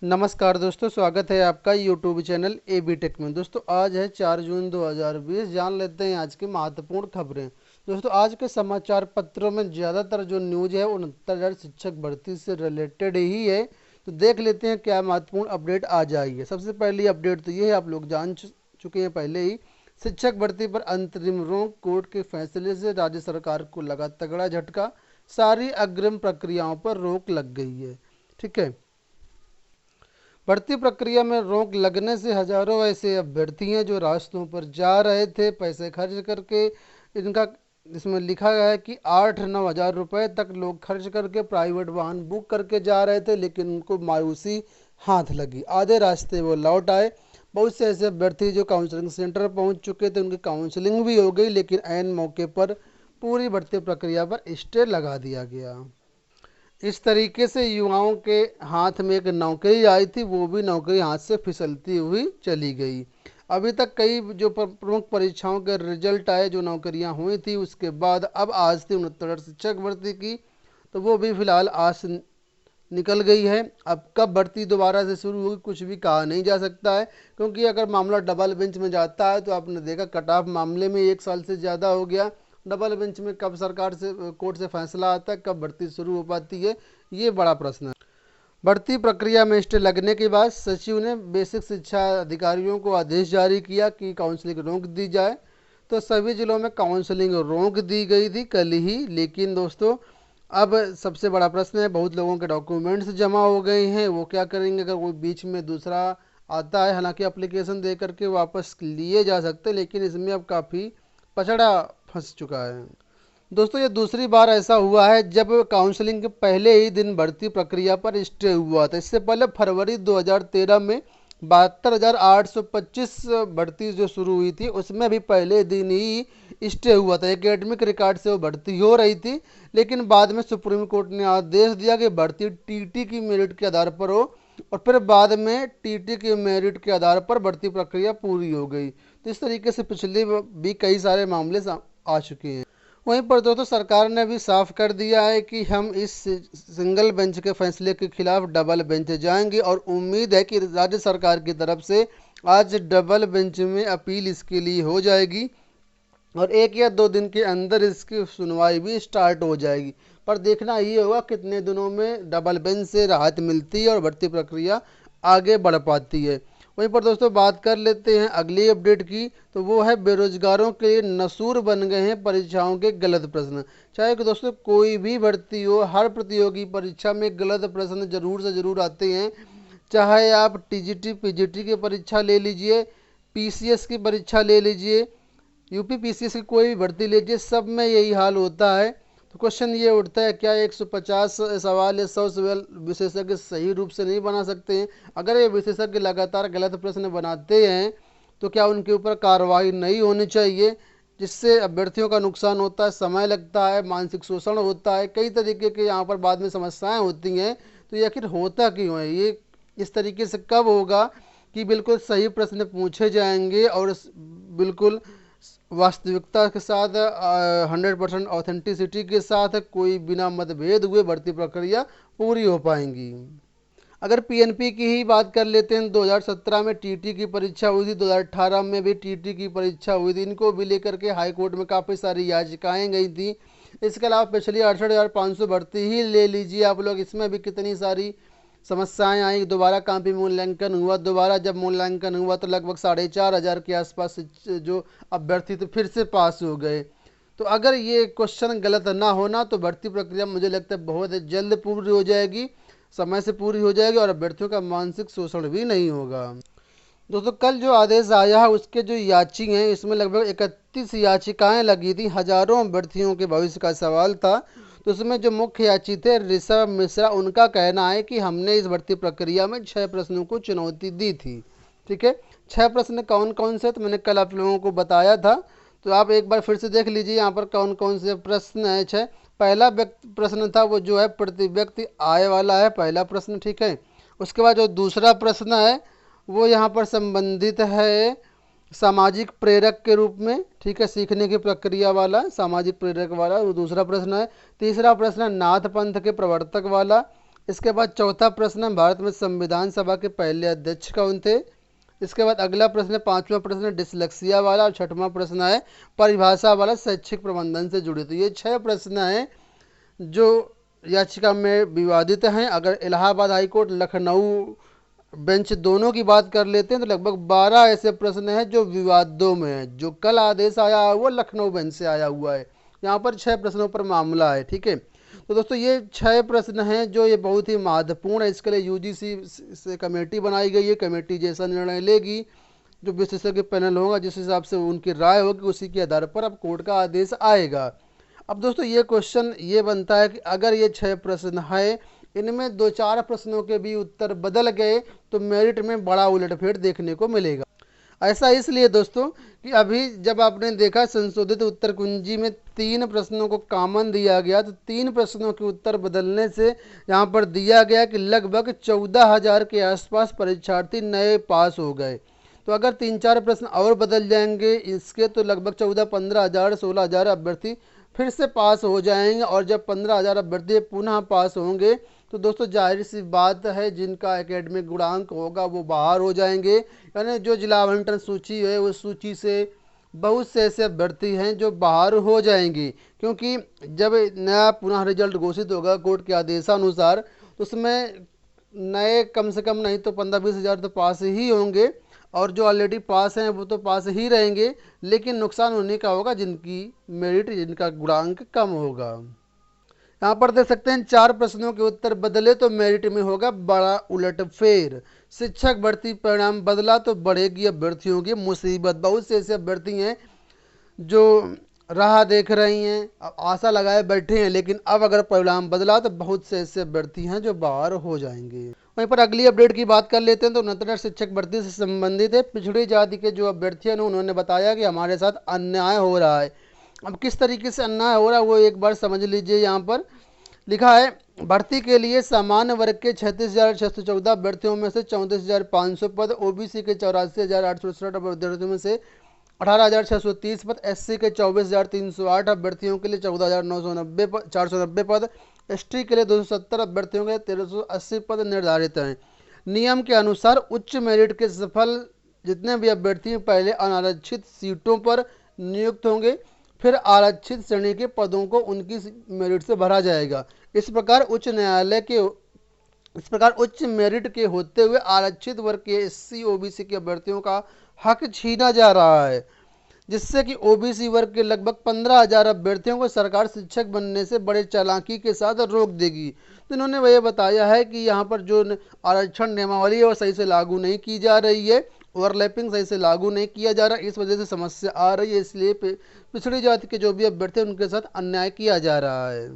नमस्कार दोस्तों, स्वागत है आपका YouTube channel A B tech में। दोस्तों आज है 4 जून 2020। जान लेते हैं आज की महत्वपूर्ण खबरें। दोस्तों आज के समाचार पत्रों में ज़्यादातर जो न्यूज है 69,000 शिक्षक भर्ती से रिलेटेड ही है। तो देख लेते हैं क्या महत्वपूर्ण अपडेट आ जाएगी। सबसे पहली अपडेट तो ये है, आप लोग जान चुके हैं पहले ही, शिक्षक भर्ती पर अंतरिम रोक, कोर्ट के फैसले से राज्य सरकार को लगा तगड़ा झटका, सारी अग्रिम प्रक्रियाओं पर रोक लग गई है। ठीक है, भर्ती प्रक्रिया में रोक लगने से हजारों ऐसे अभ्यर्थी हैं जो रास्तों पर जा रहे थे पैसे खर्च करके। इनका इसमें लिखा गया है कि 8-9 हज़ार रुपये तक लोग खर्च करके प्राइवेट वाहन बुक करके जा रहे थे, लेकिन उनको मायूसी हाथ लगी, आधे रास्ते वो लौट आए। बहुत से ऐसे अभ्यर्थी जो काउंसलिंग सेंटर पहुंच चुके थे, उनकी काउंसलिंग भी हो गई, लेकिन ऐन मौके पर पूरी भर्ती प्रक्रिया पर स्टे लगा दिया गया। इस तरीके से युवाओं के हाथ में एक नौकरी आई थी, वो भी नौकरी हाथ से फिसलती हुई चली गई। अभी तक कई जो प्रमुख परीक्षाओं के रिजल्ट आए, जो नौकरियां हुई थी, उसके बाद अब आज थी 69 शिक्षक भर्ती की, तो वो भी फिलहाल आज निकल गई है। अब कब भर्ती दोबारा से शुरू होगी कुछ भी कहा नहीं जा सकता है, क्योंकि अगर मामला डबल बेंच में जाता है तो आपने देखा कट ऑफ मामले में 1 साल से ज़्यादा हो गया। डबल बेंच में कब सरकार से कोर्ट से फैसला आता है, कब भर्ती शुरू हो पाती है, ये बड़ा प्रश्न है। भर्ती प्रक्रिया में स्टे लगने के बाद सचिव ने बेसिक शिक्षा अधिकारियों को आदेश जारी किया कि काउंसलिंग रोक दी जाए। तो सभी जिलों में काउंसलिंग रोक दी गई थी कल ही, लेकिन दोस्तों अब सबसे बड़ा प्रश्न है, बहुत लोगों के डॉक्यूमेंट्स जमा हो गए हैं, वो क्या करेंगे अगर कोई बीच में दूसरा आता है। हालांकि एप्लीकेशन दे करके वापस लिए जा सकते, लेकिन इसमें अब काफ़ी पछड़ा फंस चुका है। दोस्तों ये दूसरी बार ऐसा हुआ है जब काउंसलिंग के पहले ही दिन भर्ती प्रक्रिया पर स्टे हुआ था। इससे पहले फरवरी 2013 में 72,825 भर्ती जो शुरू हुई थी, उसमें भी पहले दिन ही स्टे हुआ था। एकेडमिक रिकॉर्ड से वो भर्ती हो रही थी, लेकिन बाद में सुप्रीम कोर्ट ने आदेश दिया कि भर्ती टीटी की मेरिट के आधार पर हो, और फिर बाद में टीटी के मेरिट के आधार पर भर्ती प्रक्रिया पूरी हो गई। तो इस तरीके से पिछले भी कई सारे मामले आ चुके हैं। वहीं पर दोस्तों सरकार ने भी साफ कर दिया है कि हम इस सिंगल बेंच के फैसले के खिलाफ डबल बेंच जाएंगे, और उम्मीद है कि राज्य सरकार की तरफ से आज डबल बेंच में अपील इसके लिए हो जाएगी, और 1 या 2 दिन के अंदर इसकी सुनवाई भी स्टार्ट हो जाएगी। पर देखना ये होगा कितने दिनों में डबल बेंच से राहत मिलती है और भर्ती प्रक्रिया आगे बढ़ पाती है। वहीं पर दोस्तों बात कर लेते हैं अगली अपडेट की, तो वो है बेरोजगारों के लिए नसूर बन गए हैं परीक्षाओं के गलत प्रश्न। चाहे कि दोस्तों कोई भी भर्ती हो, हर प्रतियोगी परीक्षा में गलत प्रश्न जरूर से जरूर आते हैं। चाहे आप टीजीटी पीजीटी की परीक्षा ले लीजिए, पीसीएस की परीक्षा ले लीजिए, यूपी पीसीएस की कोई भी भर्ती लीजिए, सब में यही हाल होता है। तो क्वेश्चन ये उठता है, क्या 150 सवाल या 100 सवाल विशेषज्ञ सही रूप से नहीं बना सकते हैं? अगर ये विशेषज्ञ लगातार गलत प्रश्न बनाते हैं तो क्या उनके ऊपर कार्रवाई नहीं होनी चाहिए, जिससे अभ्यर्थियों का नुकसान होता है, समय लगता है, मानसिक शोषण होता है, कई तरीके के यहाँ पर बाद में समस्याएं होती हैं। तो ये आखिर होता क्यों है? ये इस तरीके से कब होगा कि बिल्कुल सही प्रश्न पूछे जाएंगे और बिल्कुल वास्तविकता के साथ 100% ऑथेंटिसिटी के साथ कोई बिना मतभेद हुए भर्ती प्रक्रिया पूरी हो पाएंगी। अगर पीएनपी की ही बात कर लेते हैं, 2017 में टीटी की परीक्षा हुई थी, 2018 में भी टीटी की परीक्षा हुई थी। इनको भी लेकर के हाई कोर्ट में काफ़ी सारी याचिकाएं गई थी। इसके अलावा पिछली 68,500 भर्ती ही ले लीजिए आप लोग, इसमें भी कितनी सारी समस्याएं आई। दोबारा कॉपी मूल्यांकन हुआ, दोबारा जब मूल्यांकन हुआ तो लगभग 4,500 के आसपास जो अभ्यर्थी थे फिर से पास हो गए। तो अगर ये क्वेश्चन गलत ना होना तो भर्ती प्रक्रिया मुझे लगता है बहुत जल्द पूरी हो जाएगी, समय से पूरी हो जाएगी, और अभ्यर्थियों का मानसिक शोषण भी नहीं होगा। दोस्तों कल जो आदेश आया है उसके जो याचिका हैं, इसमें लगभग 31 याचिकाएं लगी थी, हजारों अभ्यर्थियों के भविष्य का सवाल था। तो उसमें जो मुख्य याची थे ऋषभ मिश्रा, उनका कहना है कि हमने इस भर्ती प्रक्रिया में 6 प्रश्नों को चुनौती दी थी। ठीक है, 6 प्रश्न कौन कौन से, तो मैंने कल आप लोगों को बताया था, तो आप एक बार फिर से देख लीजिए यहाँ पर कौन कौन से प्रश्न है। 6 पहला प्रश्न था वो जो है प्रति व्यक्ति आय वाला है, पहला प्रश्न। ठीक है, उसके बाद जो दूसरा प्रश्न है वो यहाँ पर संबंधित है सामाजिक प्रेरक के रूप में। ठीक है, सीखने की प्रक्रिया वाला सामाजिक प्रेरक वाला वो दूसरा प्रश्न है। तीसरा प्रश्न है नाथ पंथ के प्रवर्तक वाला। इसके बाद चौथा प्रश्न है, भारत में संविधान सभा के पहले अध्यक्ष कौन थे। इसके बाद अगला प्रश्न है, पांचवा प्रश्न है डिसलेक्सिया वाला, और छठवां प्रश्न है परिभाषा वाला शैक्षिक प्रबंधन से जुड़े। तो ये 6 प्रश्न हैं जो याचिका में विवादित हैं। अगर इलाहाबाद हाईकोर्ट लखनऊ बेंच दोनों की बात कर लेते हैं तो लगभग 12 ऐसे प्रश्न हैं जो विवादों में हैं। जो कल आदेश आया है वो लखनऊ बेंच से आया हुआ है। यहाँ पर 6 प्रश्नों पर मामला है, ठीक है। तो दोस्तों ये 6 प्रश्न हैं जो ये बहुत ही महत्वपूर्ण है। इसके लिए यूजीसी से कमेटी बनाई गई है। कमेटी जैसा निर्णय लेगी, जो विशेषज्ञ पैनल होगा, जिस हिसाब से उनकी राय होगी, उसी के आधार पर अब कोर्ट का आदेश आएगा। अब दोस्तों ये क्वेश्चन ये बनता है कि अगर ये 6 प्रश्न है, इनमें 2-4 प्रश्नों के भी उत्तर बदल गए तो मेरिट में बड़ा उलटफेर देखने को मिलेगा। ऐसा इसलिए दोस्तों कि अभी जब आपने देखा संशोधित उत्तर कुंजी में 3 प्रश्नों को कॉमन दिया गया, तो 3 प्रश्नों के उत्तर बदलने से यहाँ पर दिया गया कि लगभग 14,000 के आसपास परीक्षार्थी नए पास हो गए। तो अगर 3-4 प्रश्न और बदल जाएंगे इसके, तो लगभग 14-15 हज़ार 16 हज़ार अभ्यर्थी फिर से पास हो जाएंगे। और जब 15 हज़ार अभ्यर्थी पुनः पास होंगे तो दोस्तों जाहिर सी बात है जिनका एकेडमिक गुणांक होगा वो बाहर हो जाएंगे। यानी जो जिला आवंटन सूची है उस सूची से बहुत से ऐसे अभ्यर्थी हैं जो बाहर हो जाएंगे, क्योंकि जब नया पुनः रिजल्ट घोषित होगा कोर्ट के आदेशानुसार तो उसमें नए कम से कम नहीं तो 15-20 हज़ार तो पास ही होंगे, और जो ऑलरेडी पास हैं वो तो पास ही रहेंगे। लेकिन नुकसान उन्हीं का होगा जिनकी मेरिट, जिनका गुणांक कम होगा। यहाँ पर देख सकते हैं 4 प्रश्नों के उत्तर बदले तो मेरिट में होगा बड़ा उलटफेर। शिक्षक भर्ती परिणाम बदला तो बढ़ेगी अभ्यर्थियों की मुसीबत। बहुत से ऐसे अभ्यर्थी हैं जो राह देख रही हैं, आशा लगाए बैठे हैं, लेकिन अब अगर परिणाम बदला तो बहुत से ऐसे अभ्यर्थी हैं जो बाहर हो जाएंगे। वहीं पर अगली अपडेट की बात कर लेते हैं तो उन्नत शिक्षक भर्ती से संबंधित है। पिछड़ी जाति के जो अभ्यर्थी हैं उन्होंने बताया कि हमारे साथ अन्याय हो रहा है। अब किस तरीके से अन्याय हो रहा है वो एक बार समझ लीजिए। यहाँ पर लिखा है, भर्ती के लिए सामान्य वर्ग के 36,614 अभ्यर्थियों में से 34,500 पद, ओबीसी के 84,868 अभ्यर्थियों में से 18,630 पद, एससी के 24,308 अभ्यर्थियों के लिए 14,490 पद, एसटी के लिए 270 अभ्यर्थियों के लिए 1,380 पद निर्धारित हैं। नियम के अनुसार उच्च मेरिट के सफल जितने भी अभ्यर्थी पहले अनारक्षित सीटों पर नियुक्त होंगे, फिर आरक्षित श्रेणी के पदों को उनकी मेरिट से भरा जाएगा। इस प्रकार उच्च मेरिट के होते हुए आरक्षित वर्ग के एससी ओबीसी के अभ्यर्थियों का हक छीना जा रहा है, जिससे कि ओबीसी वर्ग के लगभग 15,000 अभ्यर्थियों को सरकार शिक्षक बनने से बड़े चालाकी के साथ रोक देगी। तो इन्होंने वह बताया है कि यहाँ पर जो आरक्षण नियमावली है वो सही से लागू नहीं की जा रही है, ओवरलैपिंग सही से लागू नहीं किया जा रहा, इस वजह से समस्या आ रही है। इसलिए पिछड़ी जाति के जो भी अभ्यर्थी हैं उनके साथ अन्याय किया जा रहा है।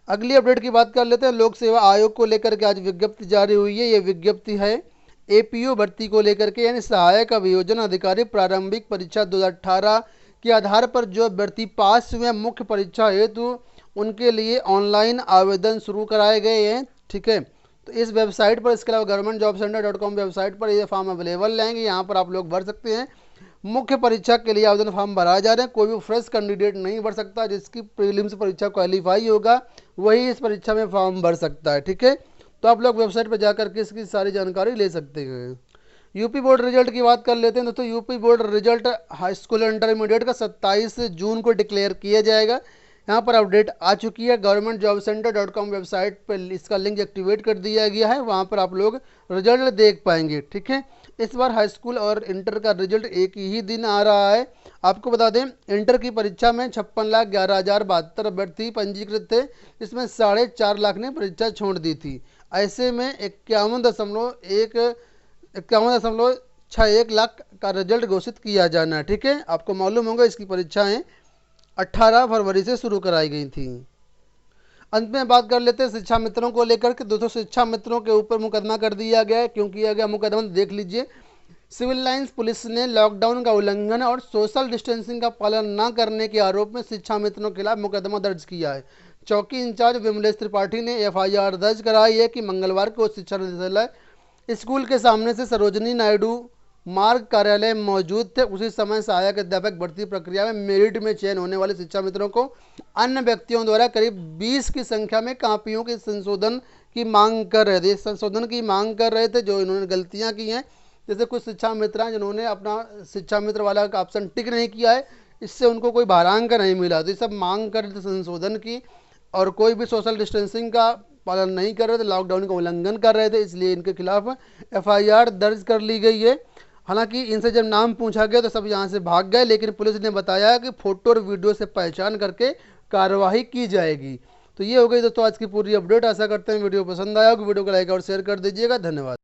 अगली अपडेट की बात कर लेते हैं। लोक सेवा आयोग को लेकर के आज विज्ञप्ति जारी हुई है। ये विज्ञप्ति है एपीओ भर्ती को लेकर के, यानी सहायक अभियोजन अधिकारी प्रारंभिक परीक्षा 2018 के आधार पर जो अभ्यर्थी पास हुए मुख्य परीक्षा हेतु उनके लिए ऑनलाइन आवेदन शुरू कराए गए हैं, ठीक है। तो इस वेबसाइट पर, इसके अलावा governmentjobcenter.com वेबसाइट पर ये फॉर्म अवेलेबल रहेंगे, यहाँ पर आप लोग भर सकते हैं। मुख्य परीक्षा के लिए आवेदन फॉर्म भराए जा रहे हैं। कोई भी फ्रेश कैंडिडेट नहीं भर सकता, जिसकी प्रीलिम्स परीक्षा क्वालिफाई होगा वही इस परीक्षा में फॉर्म भर सकता है, ठीक है। तो आप लोग वेबसाइट पर जाकर के इसकी सारी जानकारी ले सकते हैं। यूपी बोर्ड रिजल्ट की बात कर लेते हैं दोस्तों। UP board result high school intermediate का 27 जून को डिक्लेयर किया जाएगा। यहाँ पर अपडेट आ चुकी है। governmentjobcenter.com वेबसाइट पर इसका लिंक एक्टिवेट कर दिया गया है, वहाँ पर आप लोग रिजल्ट देख पाएंगे, ठीक है। इस बार हाई स्कूल और इंटर का रिजल्ट एक ही दिन आ रहा है। आपको बता दें इंटर की परीक्षा में 56,11,072 अभ्यर्थी पंजीकृत थे, जिसमें 4.5 लाख ने परीक्षा छोड़ दी थी। ऐसे में 51.61 लाख का रिजल्ट घोषित किया जाना है, ठीक है। आपको मालूम होगा इसकी परीक्षाएं 18 फरवरी से शुरू कराई गई थी। अंत में बात कर लेते हैं शिक्षा मित्रों को लेकर के। दोस्तों शिक्षा मित्रों के ऊपर मुकदमा कर दिया गया है। क्यों किया गया मुकदमा देख लीजिए। सिविल लाइंस पुलिस ने लॉकडाउन का उल्लंघन और सोशल डिस्टेंसिंग का पालन न करने के आरोप में शिक्षा मित्रों के खिलाफ मुकदमा दर्ज किया है। चौकी इंचार्ज विमलेश त्रिपाठी ने एफआईआर दर्ज कराई है कि मंगलवार को शिक्षा निदेशालय स्कूल के सामने से सरोजनी नायडू मार्ग कार्यालय मौजूद थे। उसी समय सहायक अध्यापक भर्ती प्रक्रिया में मेरिट में चयन होने वाले शिक्षा मित्रों को अन्य व्यक्तियों द्वारा करीब 20 की संख्या में कापियों के संशोधन की मांग कर रहे थे। संशोधन की मांग कर रहे थे जो इन्होंने गलतियां की हैं। जैसे कुछ शिक्षा मित्र हैं जिन्होंने अपना शिक्षा मित्र वाला ऑप्शन टिक नहीं किया है, इससे उनको कोई भारांक नहीं मिला। तो ये सब मांग कर रहे थे संशोधन की, और कोई भी सोशल डिस्टेंसिंग का पालन नहीं कर रहे थे, लॉकडाउन का उल्लंघन कर रहे थे, इसलिए इनके खिलाफ एफआईआर दर्ज कर ली गई है। हालांकि इनसे जब नाम पूछा गया तो सब यहाँ से भाग गए, लेकिन पुलिस ने बताया कि फोटो और वीडियो से पहचान करके कार्रवाई की जाएगी। तो ये हो गई दोस्तों आज की पूरी अपडेट। आशा करते हैं वीडियो पसंद आया होगा। वीडियो को लाइक और शेयर कर दीजिएगा। धन्यवाद।